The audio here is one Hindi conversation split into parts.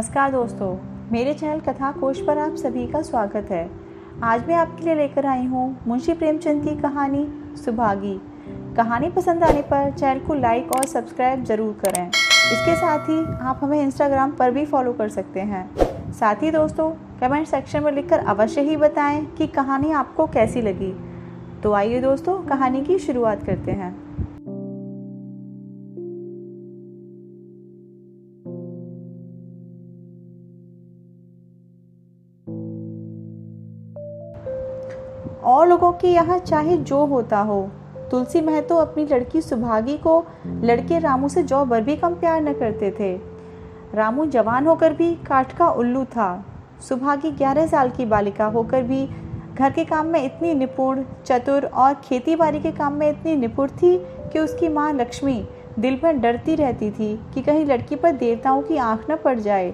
नमस्कार दोस्तों, मेरे चैनल कथा कोश पर आप सभी का स्वागत है। आज मैं आपके लिए लेकर आई हूँ मुंशी प्रेमचंद की कहानी सुभागी। कहानी पसंद आने पर चैनल को लाइक और सब्सक्राइब जरूर करें। इसके साथ ही आप हमें इंस्टाग्राम पर भी फॉलो कर सकते हैं। साथ ही दोस्तों, कमेंट सेक्शन में लिखकर अवश्य ही बताएं कि कहानी आपको कैसी लगी। तो आइए दोस्तों, कहानी की शुरुआत करते हैं। और लोगों के यहाँ चाहे जो होता हो, तुलसी महतो अपनी लड़की सुभागी को लड़के रामू से जौ भर भी कम प्यार न करते थे। रामू जवान होकर भी काठ का उल्लू था। सुभागी 11 साल की बालिका होकर भी घर के काम में इतनी निपुण, चतुर और खेती बाड़ी के काम में इतनी निपुण थी कि उसकी माँ लक्ष्मी दिल में डरती रहती थी कि कहीं लड़की पर देवताओं की आंख न पड़ जाए।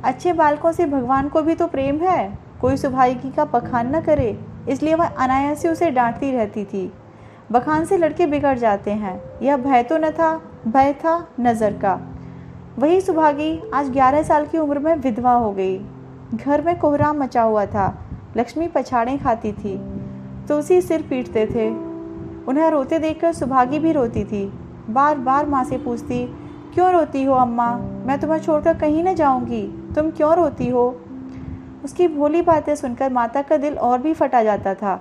अच्छे बालकों से भगवान को भी तो प्रेम है, कोई सुभागी का बखान न करे, इसलिए वह अनायास उसे डांटती रहती थी। बखान से लड़के बिगड़ जाते हैं, यह भय तो न था, भय था नज़र का। वही सुभागी आज 11 साल की उम्र में विधवा हो गई। घर में कोहराम मचा हुआ था। लक्ष्मी पछाड़ें खाती थी, तुलसी सिर पीटते थे। उन्हें रोते देखकर सुभागी भी रोती थी। बार बार माँ से पूछती, क्यों रोती हो अम्मा, मैं तुम्हें छोड़कर कहीं न जाऊंगी, तुम क्यों रोती हो। उसकी भोली बातें सुनकर माता का दिल और भी फटा जाता था।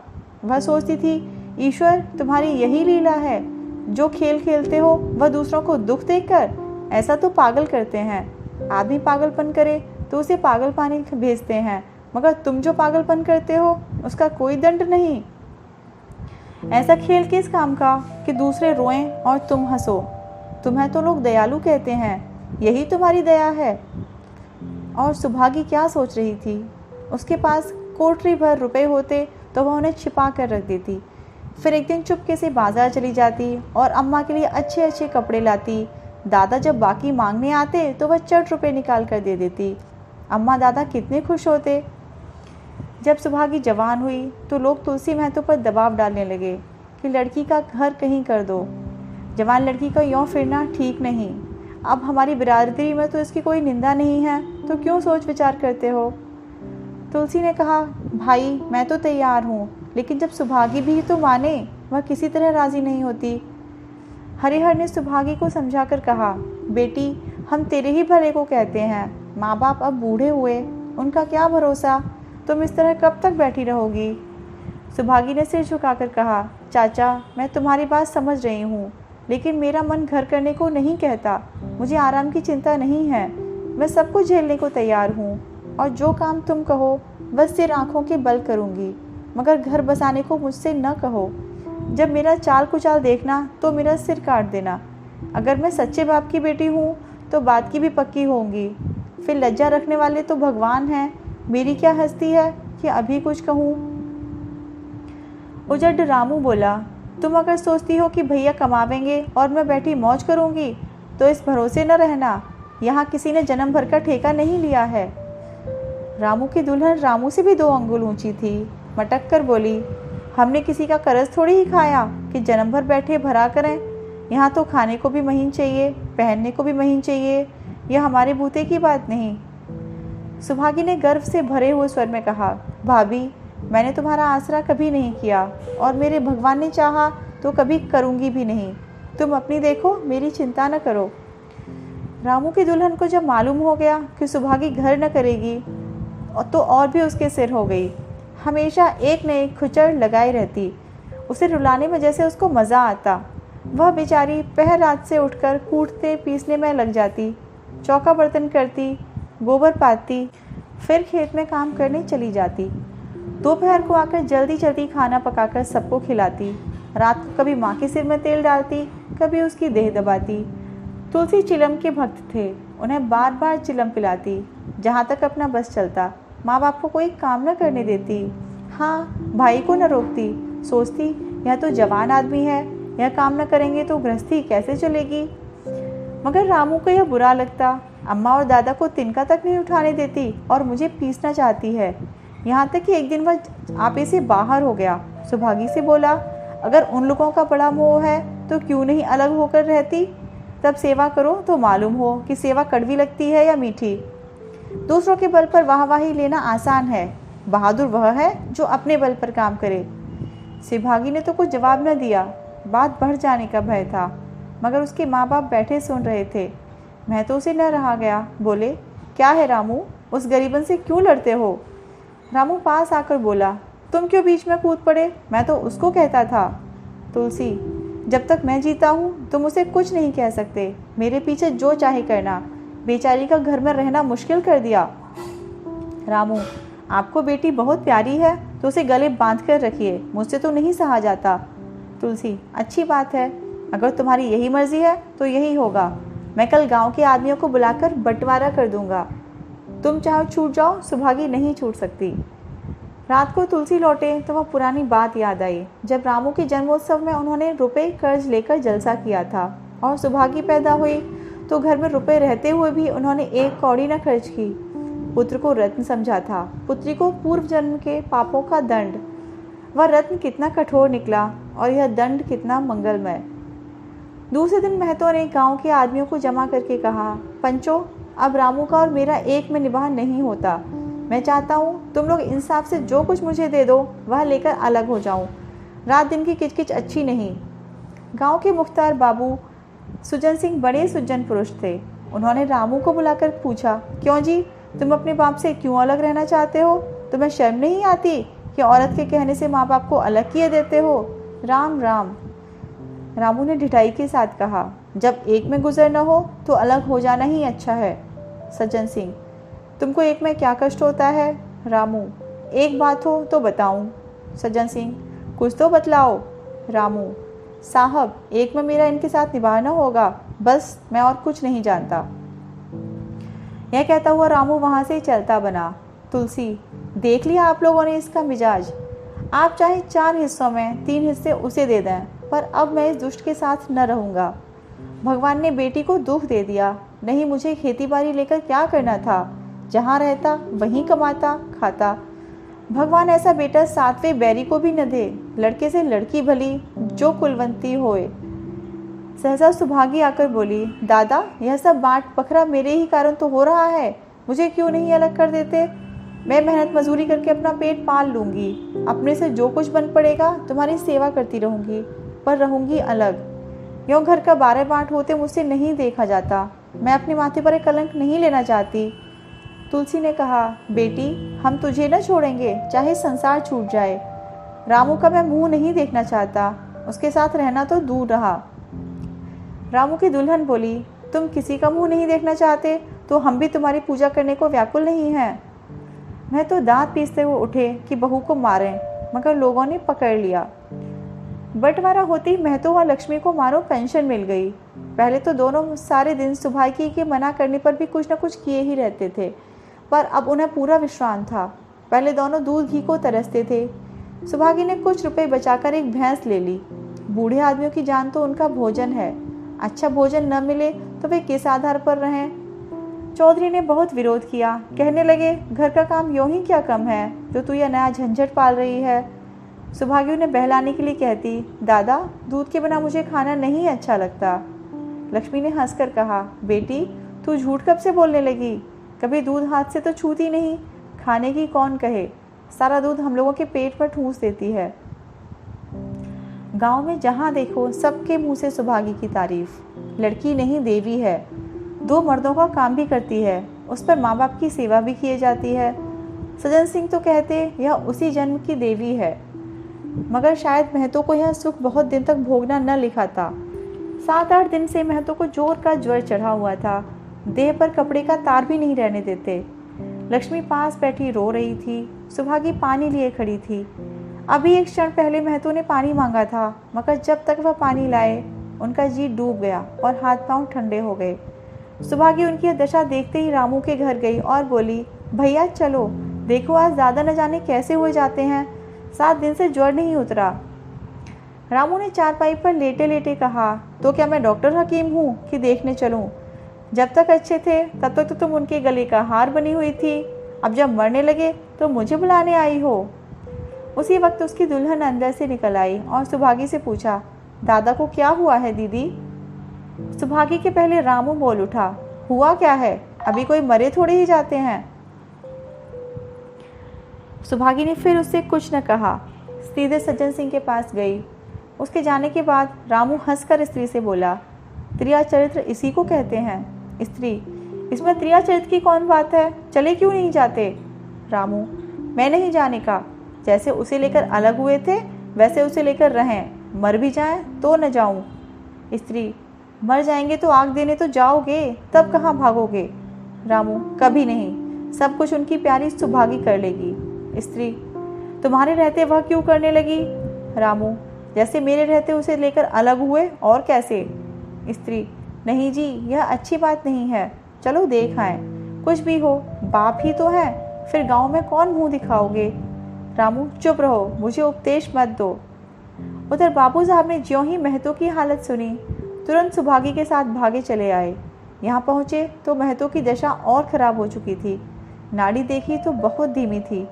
वह सोचती थी, ईश्वर तुम्हारी यही लीला है, जो खेल खेलते हो वह दूसरों को दुख देखकर। ऐसा तो पागल करते हैं, आदमी पागलपन करे तो उसे पागल पानी भेजते हैं, मगर तुम जो पागलपन करते हो उसका कोई दंड नहीं। ऐसा खेल किस काम का कि दूसरे रोएं और तुम हंसो। तुम्हें तो लोग दयालु कहते हैं, यही तुम्हारी दया है। और सुभागी क्या सोच रही थी, उसके पास कोठरी भर रुपए होते तो वह उन्हें छिपा कर रख देती। फिर एक दिन चुपके से बाजार चली जाती और अम्मा के लिए अच्छे अच्छे कपड़े लाती। दादा जब बाकी मांगने आते तो वह चट रुपए निकाल कर दे देती। अम्मा दादा कितने खुश होते। जब सुभागी जवान हुई तो लोग तुलसी महतो पर दबाव डालने लगे कि लड़की का घर कहीं कर दो, जवान लड़की का यों फिरना ठीक नहीं। अब हमारी बिरादरी में तो इसकी कोई निंदा नहीं है, तो क्यों सोच विचार करते हो। तुलसी ने कहा, भाई मैं तो तैयार हूँ, लेकिन जब सुभागी भी तो माने, वह किसी तरह राजी नहीं होती। हरिहर ने सुभागी को समझाकर कहा, बेटी हम तेरे ही भले को कहते हैं, माँ बाप अब बूढ़े हुए, उनका क्या भरोसा, तुम इस तरह कब तक बैठी रहोगी। सुभागी ने सिर झुकाकर कहा, चाचा मैं तुम्हारी बात समझ रही हूँ, लेकिन मेरा मन घर करने को नहीं कहता। मुझे आराम की चिंता नहीं है, मैं सब कुछ झेलने को तैयार हूँ, और जो काम तुम कहो बस सिर आँखों के बल करूँगी, मगर घर बसाने को मुझसे न कहो। जब मेरा चाल कुचाल देखना तो मेरा सिर काट देना। अगर मैं सच्चे बाप की बेटी हूँ तो बात की भी पक्की होंगी। फिर लज्जा रखने वाले तो भगवान हैं, मेरी क्या हस्ती है कि अभी कुछ कहूँ। उजड़ रामू बोला, तुम अगर सोचती हो कि भैया कमावेंगे और मैं बैठी मौज करूँगी तो इस भरोसे न रहना, यहाँ किसी ने जन्म भर का ठेका नहीं लिया है। रामू की दुल्हन रामू से भी 2 अंगुल ऊंची थी। मटक कर बोली, हमने किसी का कर्ज थोड़ी ही खाया कि जन्म भर बैठे भरा करें। यहाँ तो खाने को भी महीन चाहिए, पहनने को भी महीन चाहिए, यह हमारे बूते की बात नहीं। सुभागी ने गर्व से भरे हुए स्वर में कहा, भाभी मैंने तुम्हारा आसरा कभी नहीं किया, और मेरे भगवान ने चाहा तो कभी करूँगी भी नहीं। तुम अपनी देखो, मेरी चिंता न करो। रामू की दुल्हन को जब मालूम हो गया कि सुभागी घर न करेगी तो और भी उसके सिर हो गई। हमेशा एक न एक खुचर लगाई रहती। उसे रुलाने में जैसे उसको मज़ा आता। वह बेचारी पहर रात से उठकर कूटते पीसने में लग जाती, चौका बर्तन करती, गोबर पाती, फिर खेत में काम करने चली जाती। दोपहर को आकर जल्दी जल्दी खाना पकाकर सबको खिलाती। रात को कभी माँ के सिर में तेल डालती, कभी उसकी देह दबाती। तुलसी चिलम के भक्त थे, उन्हें बार बार चिलम पिलाती, जहाँ तक अपना बस चलता। माँ बाप को कोई काम न करने देती। हाँ, भाई को न रोकती। सोचती, यह तो जवान आदमी है, यह काम न करेंगे तो गृहस्थी कैसे चलेगी। मगर रामू को यह बुरा लगता। अम्मा और दादा को तिनका तक नहीं उठाने देती और मुझे पीसना चाहती है। यहाँ तक कि एक दिन वह आपे से बाहर हो गया। सुभागी से बोला, अगर उन लोगों का बड़ा मोह है तो क्यों नहीं अलग होकर रहती। तब सेवा करो तो मालूम हो कि सेवा कड़वी लगती है या मीठी। दूसरों के बल पर वाहवाही लेना आसान है, बहादुर वह है जो अपने बल पर काम करे। सिभागी ने तो कुछ जवाब न दिया। बात बढ़ जाने का भय था, मगर उसके माँ बाप बैठे सुन रहे थे। महतो से न रहा गया, बोले, क्या है रामू, उस गरीबन से क्यों लड़ते हो? रामू पास आकर बोला, तुम क्यों बीच में कूद पड़े? मैं तो उसको कहता था। तुलसी, जब तक मैं जीता हूँ तुम उसे कुछ नहीं कह सकते। मेरे पीछे जो चाहे करना। बेचारी का घर में रहना मुश्किल कर दिया। रामू, आपको बेटी बहुत प्यारी है तो उसे गले बांध कर रखिए, मुझसे तो नहीं सहा जाता। तुलसी, अच्छी बात है, अगर तुम्हारी यही मर्जी है तो यही होगा। मैं कल गांव के आदमियों को बुलाकर बंटवारा कर दूंगा। तुम चाहो छूट जाओ, सुभागी नहीं छूट सकती। रात को तुलसी लौटे तो वह पुरानी बात याद आई, जब रामू के जन्मोत्सव में उन्होंने रुपए कर्ज लेकर जलसा किया था और सुभागी पैदा हुई तो घर में रुपए रहते हुए भी उन्होंने एक कौड़ी न खर्च की। पुत्र को रत्न समझा था, पुत्री को पूर्व जन्म के पापों का दंड। वह रत्न कितना कठोर निकला और यह दंड कितना मंगलमय। दूसरे दिन महतो ने गांव के आदमियों को जमा करके कहा, पंचो, अब रामू का और मेरा एक में निभाह नहीं होता। मैं चाहता हूँ तुम लोग इंसाफ से जो कुछ मुझे दे दो वह लेकर अलग हो जाऊँ। रात दिन की किचकिच अच्छी नहीं। गांव के मुख्तार बाबू सुजन सिंह बड़े सुजन पुरुष थे। उन्होंने रामू को बुलाकर पूछा, क्यों जी, तुम अपने बाप से क्यों अलग रहना चाहते हो? तुम्हें शर्म नहीं आती कि औरत के कहने से माँ बाप को अलग किए देते हो? राम राम। रामू ने ढिठाई के साथ कहा, जब एक में गुजर न हो तो अलग हो जाना ही अच्छा है। सज्जन सिंह, तुमको एक में क्या कष्ट होता है? रामू, एक बात हो तो बताऊं। सज्जन सिंह, कुछ तो बतलाओ। रामू, साहब, एक में मेरा इनके साथ निभाना होगा, बस, मैं और कुछ नहीं जानता। यह कहता हुआ रामू वहां से चलता बना। तुलसी, देख लिया आप लोगों ने इसका मिजाज। आप चाहे 4 हिस्सों में 3 हिस्से उसे दे दें, पर अब मैं इस दुष्ट के साथ न रहूंगा। भगवान ने बेटी को दुख दे दिया, नहीं मुझे खेती बाड़ी लेकर क्या करना था? जहाँ रहता वहीं कमाता खाता। भगवान ऐसा बेटा 7वें बैरी को भी न दे। लड़के से लड़की भली, जो कुलवंती होए। सहसा सुभागी आकर बोली, दादा, यह सब बांट पखरा मेरे ही कारण तो हो रहा है। मुझे क्यों नहीं अलग कर देते? मैं मेहनत मजदूरी करके अपना पेट पाल लूंगी। अपने से जो कुछ बन पड़ेगा तुम्हारी सेवा करती रहूंगी, पर रहूंगी अलग। यूँ घर का 12 बांट होते मुझसे नहीं देखा जाता। मैं अपने माथे पर एक कलंक नहीं लेना चाहती। तुलसी ने कहा, बेटी, हम तुझे न छोड़ेंगे, चाहे संसार छूट जाए। रामू का मैं मुंह नहीं देखना चाहता, उसके साथ रहना तो दूर रहा। रामू की दुल्हन बोली, तुम किसी का मुंह नहीं देखना चाहते तो हम भी तुम्हारी पूजा करने को व्याकुल नहीं हैं। मैं तो दांत पीसते हुए उठे कि बहू को मारें, मगर लोगों ने पकड़ लिया। बंटवारा होते ही महतो व लक्ष्मी को मानो पेंशन मिल गई। पहले तो दोनों सारे दिन सुभागी के मना करने पर भी कुछ न कुछ किए ही रहते थे, पर अब उन्हें पूरा विश्राम था। पहले दोनों दूध घी को तरसते थे। सुभागी ने कुछ रुपए बचाकर एक भैंस ले ली। बूढ़े आदमियों की जान तो उनका भोजन है, अच्छा भोजन न मिले तो वे किस आधार पर रहें? चौधरी ने बहुत विरोध किया, कहने लगे, घर का काम यूं ही क्या कम है जो तू यह नया झंझट पाल रही है? सुभागी ने बहलाने के लिए कहती, दादा, दूध के बिना मुझे खाना नहीं अच्छा लगता। लक्ष्मी ने हंसकर कहा, बेटी, तू झूठ कब से बोलने लगी? कभी दूध हाथ से तो छूती नहीं। खाने की कौन कहे, सारा दूध हम लोगों के पेट पर ठूंस देती है। गांव में जहां देखो सबके मुंह से सुभागी की तारीफ। लड़की नहीं देवी है, 2 मर्दों का काम भी करती है, उस पर माँ बाप की सेवा भी किए जाती है। सज्जन सिंह तो कहते यह उसी जन्म की देवी है, मगर शायद महतो को यह सुख बहुत दिन तक भोगना न लिखा था। 7-8 दिन से महतो को जोर का ज्वर चढ़ा हुआ था, देह पर कपड़े का तार भी नहीं रहने देते। लक्ष्मी पास बैठी रो रही थी, सुभागी पानी लिए खड़ी थी। अभी एक क्षण पहले महतो ने पानी मांगा था, मगर जब तक वह पानी लाए उनका जी डूब गया और हाथ पांव ठंडे हो गए। सुभागी उनकी यह दशा देखते ही रामू के घर गई और बोली, भैया चलो, देखो आज दादा न जाने कैसे हुए जाते हैं, 7 दिन से ज्वर नहीं उतरा। रामू ने चारपाई पर लेटे लेटे कहा, तो क्या मैं डॉक्टर हकीम हूँ कि देखने चलूँ? जब तक अच्छे थे तब तक तो तुम उनके गले का हार बनी हुई थी, अब जब मरने लगे तो मुझे बुलाने आई हो। उसी वक्त उसकी दुल्हन अंदर से निकल आई और सुभागी से पूछा, दादा को क्या हुआ है दीदी? सुभागी के पहले रामू बोल उठा, हुआ क्या है? अभी कोई मरे थोड़े ही जाते हैं। सुभागी ने फिर उससे कुछ न कहा, सीधे सज्जन सिंह के पास गई। उसके जाने के बाद रामू हंसकर स्त्री से बोला, त्रिया चरित्र इसी को कहते हैं। स्त्री, इसमें त्रिया चरित्र की कौन बात है, चले क्यों नहीं जाते? रामू, मैं नहीं जाने का। जैसे उसे लेकर अलग हुए थे वैसे उसे लेकर रहें, मर भी जाएं तो न जाऊं। स्त्री, मर जाएंगे तो आग देने तो जाओगे, तब कहाँ भागोगे? रामू, कभी नहीं, सब कुछ उनकी प्यारी सुभागी कर लेगी। स्त्री, तुम्हारे रहते वह क्यों करने लगी? रामू, जैसे मेरे रहते उसे लेकर अलग हुए, और कैसे? स्त्री, नहीं जी, यह अच्छी बात नहीं है, चलो देख आए। कुछ भी हो, बाप ही तो है, फिर गांव में कौन मुंह दिखाओगे? रामू, चुप रहो, मुझे उपदेश मत दो। उधर बाबू साहब ने ज्यों ही महतो की हालत सुनी, तुरंत सुभागी के साथ भागे चले आए। यहाँ पहुँचे तो महतो की दशा और खराब हो चुकी थी। नाड़ी देखी तो बहुत धीमी थी।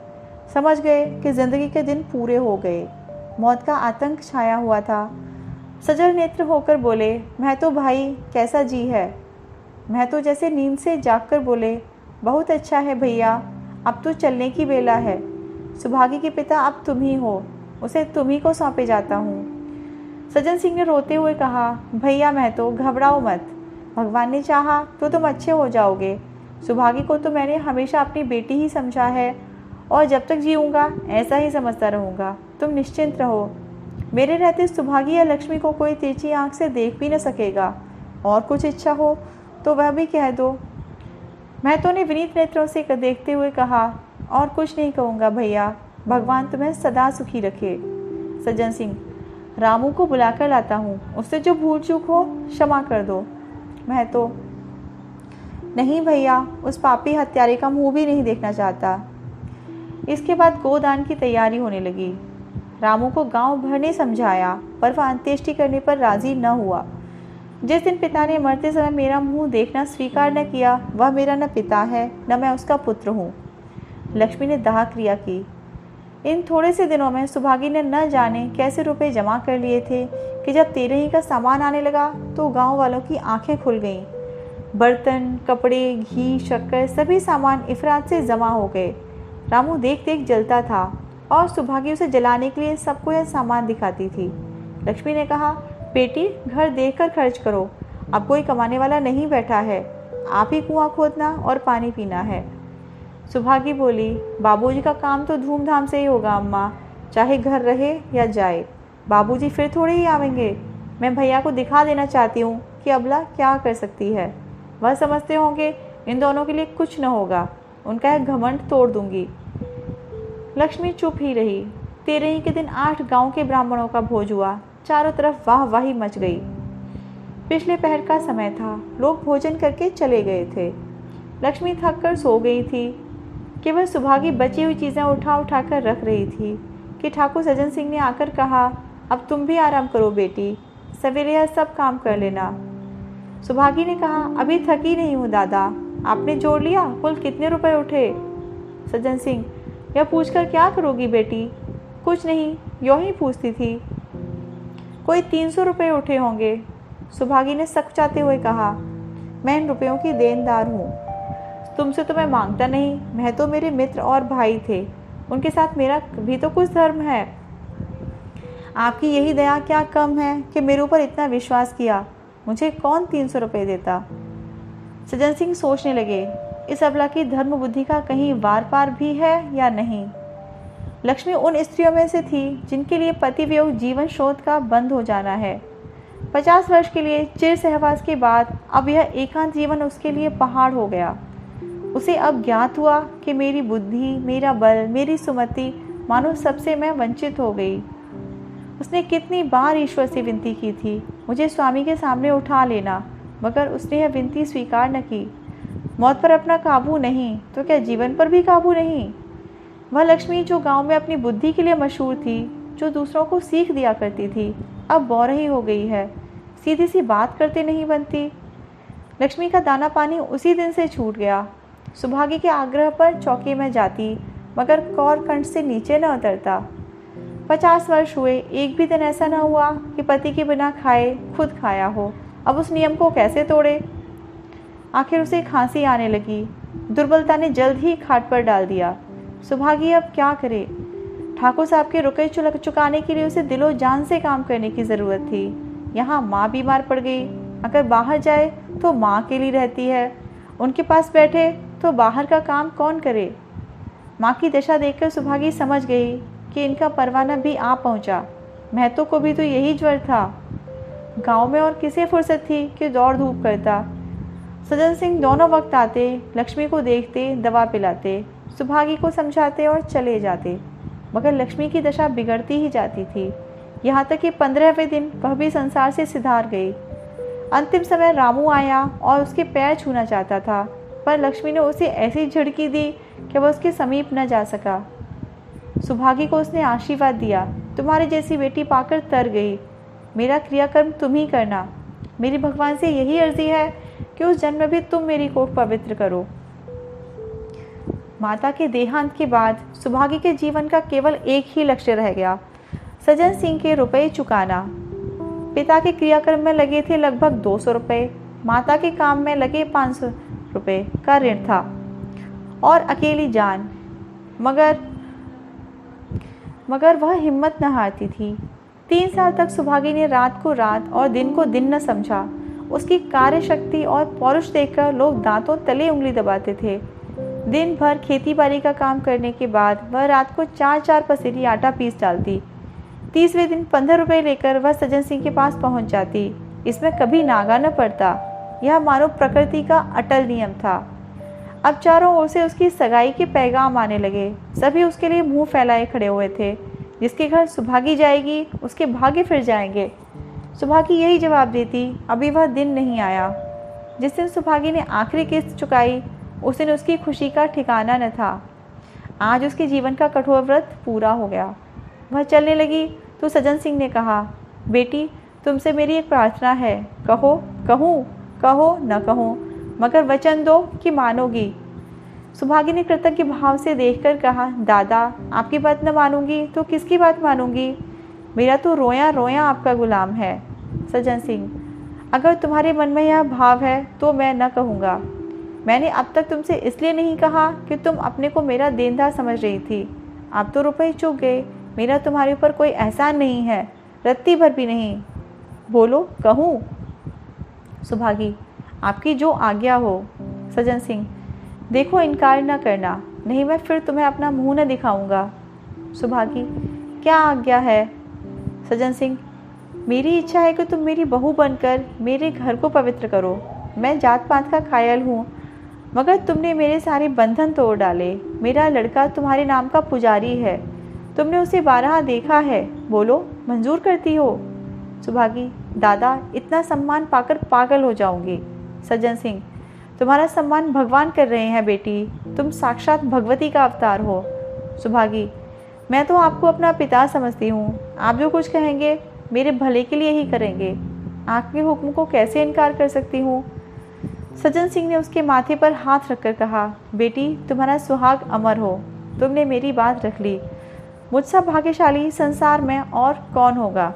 समझ गए कि जिंदगी के दिन पूरे हो गए। मौत का आतंक छाया हुआ था। सजल नेत्र होकर बोले, महतो भाई, कैसा जी है? महतो जैसे नींद से जागकर बोले, बहुत अच्छा है भैया, अब तो चलने की वेला है। सुभागी के पिता अब तुम ही हो, उसे तुम ही को सौंपे जाता हूँ। सज्जन सिंह ने रोते हुए कहा, भैया महतो, घबराओ मत, भगवान ने चाहा तो तुम अच्छे हो जाओगे। सुभागी को तो मैंने हमेशा अपनी बेटी ही समझा है और जब तक जीऊँगा ऐसा ही समझता रहूँगा। तुम निश्चिंत रहो, मेरे रहते सुभागी या लक्ष्मी को कोई तिरछी आंख से देख भी न सकेगा। और कुछ इच्छा हो तो वह भी कह दो। महतो ने विनीत नेत्रों से देखते हुए कहा, और कुछ नहीं कहूँगा भैया, भगवान तुम्हें सदा सुखी रखे। सज्जन सिंह, रामू को बुलाकर लाता हूँ, उससे जो भूल चूक हो क्षमा कर दो। महतो, नहीं भैया, उस पापी हत्यारे का मुंह भी नहीं देखना चाहता। इसके बाद गोदान की तैयारी होने लगी। रामू को गांव भर ने समझाया, पर वह अंत्येष्टि करने पर राजी न हुआ। जिस दिन पिता ने मरते समय मेरा मुंह देखना स्वीकार न किया, वह मेरा न पिता है न मैं उसका पुत्र हूँ। लक्ष्मी ने दाह क्रिया की। इन थोड़े से दिनों में सुभागी ने न जाने कैसे रुपए जमा कर लिए थे कि जब 13 का सामान आने लगा तो गांव वालों की आंखें खुल गईं। बर्तन, कपड़े, घी, शक्कर, सभी सामान इफरात से जमा हो गए। रामू देख देख जलता था और सुभागी उसे जलाने के लिए सबको यह सामान दिखाती थी। लक्ष्मी ने कहा, बेटी, घर देखकर खर्च करो, अब कोई कमाने वाला नहीं बैठा है, आप ही कुआं खोदना और पानी पीना है। सुभागी बोली, बाबूजी का काम तो धूमधाम से ही होगा अम्मा, चाहे घर रहे या जाए। बाबूजी फिर थोड़े ही आवेंगे। मैं भैया को दिखा देना चाहती हूँ कि अबला क्या कर सकती है। वह समझते होंगे इन दोनों के लिए कुछ न होगा, उनका यह घमंड तोड़ दूंगी। लक्ष्मी चुप ही रही। 13 के दिन 8 गांव के ब्राह्मणों का भोज हुआ। चारों तरफ वाहवाही मच गई। पिछले पहर का समय था, लोग भोजन करके चले गए थे। लक्ष्मी थक कर सो गई थी। केवल सुभागी बची हुई चीज़ें उठा उठा कर रख रही थी कि ठाकुर सज्जन सिंह ने आकर कहा, अब तुम भी आराम करो बेटी, सवेरे यह सब काम कर लेना। सुभागी ने कहा, अभी थकी नहीं हूँ दादा। आपने जोड़ लिया कुल कितने रुपए उठे? सज्जन सिंह, यह पूछकर क्या करोगी बेटी? कुछ नहीं, यूं ही पूछती थी। कोई 300 रुपये उठे होंगे। सुभागी ने सकचाते हुए कहा, मैं इन रुपयों की देनदार हूँ। तुमसे तो मैं मांगता नहीं, मैं तो मेरे मित्र और भाई थे, उनके साथ मेरा भी तो कुछ धर्म है। आपकी यही दया क्या कम है कि मेरे ऊपर इतना विश्वास किया। मुझे कौन 300 रुपये देता? सज्जन सिंह सोचने लगे, इस अबला की धर्म बुद्धि का कहीं वार पार भी है या नहीं। लक्ष्मी उन स्त्रियों में से थी जिनके लिए पति वियोग जीवन स्रोत का बंद हो जाना है। 50 वर्ष के लिए चिर सहवास के बाद अब यह एकांत जीवन उसके लिए पहाड़ हो गया। उसे अब ज्ञात हुआ कि मेरी बुद्धि, मेरा बल, मेरी सुमति, मानो सबसे मैं वंचित हो गई। उसने कितनी बार ईश्वर से विनती की थी, मुझे स्वामी के सामने उठा लेना, मगर उसने यह विनती स्वीकार न की। मौत पर अपना काबू नहीं तो क्या जीवन पर भी काबू नहीं? वह लक्ष्मी जो गांव में अपनी बुद्धि के लिए मशहूर थी, जो दूसरों को सीख दिया करती थी, अब बौरही हो गई है। सीधी सी बात करते नहीं बनती। लक्ष्मी का दाना पानी उसी दिन से छूट गया। सुभागी के आग्रह पर चौकी में जाती, मगर कौर कंठ से नीचे न उतरता। 50 वर्ष हुए, एक भी दिन ऐसा न हुआ कि पति के बिना खाए खुद खाया हो। अब उस नियम को कैसे तोड़े? आखिर उसे खांसी आने लगी। दुर्बलता ने जल्द ही खाट पर डाल दिया। सुभागी अब क्या करे? ठाकुर साहब के रुपए चुकाने के लिए उसे दिलो जान से काम करने की ज़रूरत थी। यहाँ माँ बीमार पड़ गई, अगर बाहर जाए तो माँ अकेली रहती है, उनके पास बैठे तो बाहर का काम कौन करे? माँ की दशा देखकर सुभागी समझ गई कि इनका परवाना भी आ पहुँचा। महतो को भी तो यही ज्वर था। गांव में और किसे फुर्सत थी कि दौड़ धूप करता। सज्जन सिंह दोनों वक्त आते, लक्ष्मी को देखते, दवा पिलाते, सुभागी को समझाते और चले जाते, मगर लक्ष्मी की दशा बिगड़ती ही जाती थी। यहाँ तक कि 15वें दिन वह भी संसार से सिधार गई। अंतिम समय रामू आया और उसके पैर छूना चाहता था, पर लक्ष्मी ने उसे ऐसी झिड़की दी कि वह उसके समीप न जा सका। सुभागी को उसने आशीर्वाद दिया, तुम्हारी जैसी बेटी पाकर तर गई। मेरा क्रियाकर्म तुम ही करना। मेरी भगवान से यही अर्जी है कि उस जन्म में भी तुम मेरी कोख पवित्र करो। माता के देहांत के बाद सुभागी के जीवन का केवल एक ही लक्ष्य रह गया, सज्जन सिंह के रुपए चुकाना। पिता के क्रियाकर्म में लगे थे लगभग 200 रुपये, माता के काम में लगे 500 रुपये का ऋण था और अकेली जान। मगर वह हिम्मत न हारती थी। 3 साल तक सुभागी ने रात को रात और दिन को दिन न समझा। उसकी कार्य शक्ति और पौरुष देखकर लोग दांतों तले उंगली दबाते थे। दिन भर खेती बाड़ी का काम करने के बाद वह रात को 4-4 पसेरी आटा पीस डालती। 30वें दिन 15 रुपये लेकर वह सज्जन सिंह के पास पहुंच जाती। इसमें कभी नागा न पड़ता। यह मानव प्रकृति का अटल नियम था। अब चारों ओर से उसकी सगाई के पैगाम आने लगे। सभी उसके लिए मुंह फैलाए खड़े हुए थे। जिसके घर सुभागी जाएगी उसके भाग्य फिर जाएंगे। सुभागी यही जवाब देती, अभी वह दिन नहीं आया। जिस दिन सुभागी ने आखिरी किस्त चुकाई उस दिन उसकी खुशी का ठिकाना न था। आज उसके जीवन का कठोर व्रत पूरा हो गया। वह चलने लगी तो सज्जन सिंह ने कहा, बेटी तुमसे मेरी एक प्रार्थना है, कहो। कहूँ? कहो न कहूँ, मगर वचन दो कि मानोगी। सुभागी ने कृतज्ञ भाव से देखकर कहा, दादा आपकी बात न मानूंगी तो किसकी बात मानूंगी? मेरा तो रोया रोया आपका गुलाम है। सज्जन सिंह, अगर तुम्हारे मन में यह भाव है तो मैं न कहूँगा। मैंने अब तक तुमसे इसलिए नहीं कहा कि तुम अपने को मेरा देनदार समझ रही थी। अब तो रुपए चूक गए, मेरा तुम्हारे ऊपर कोई एहसान नहीं है, रत्ती भर भी नहीं। बोलो, कहूँ? सुभागी, आपकी जो आज्ञा हो। सज्जन सिंह, देखो इनकार न करना, नहीं मैं फिर तुम्हें अपना मुंह न दिखाऊंगा। सुभागी, क्या आज्ञा है? सज्जन सिंह, मेरी इच्छा है कि तुम मेरी बहू बनकर मेरे घर को पवित्र करो। मैं जात पात का कायल हूँ, मगर तुमने मेरे सारे बंधन तोड़ डाले। मेरा लड़का तुम्हारे नाम का पुजारी है, तुमने उसे 12 देखा है। बोलो, मंजूर करती हो? सुभागी, दादा इतना सम्मान पाकर पागल हो जाऊंगी। सज्जन सिंह, तुम्हारा सम्मान भगवान कर रहे हैं बेटी, तुम साक्षात भगवती का अवतार हो। सुभागी, मैं तो आपको अपना पिता समझती हूँ, आप जो कुछ कहेंगे मेरे भले के लिए ही करेंगे। आपके हुक्म को कैसे इनकार कर सकती हूँ? सज्जन सिंह ने उसके माथे पर हाथ रखकर कहा, बेटी तुम्हारा सुहाग अमर हो, तुमने मेरी बात रख ली। मुझसे भाग्यशाली संसार में और कौन होगा?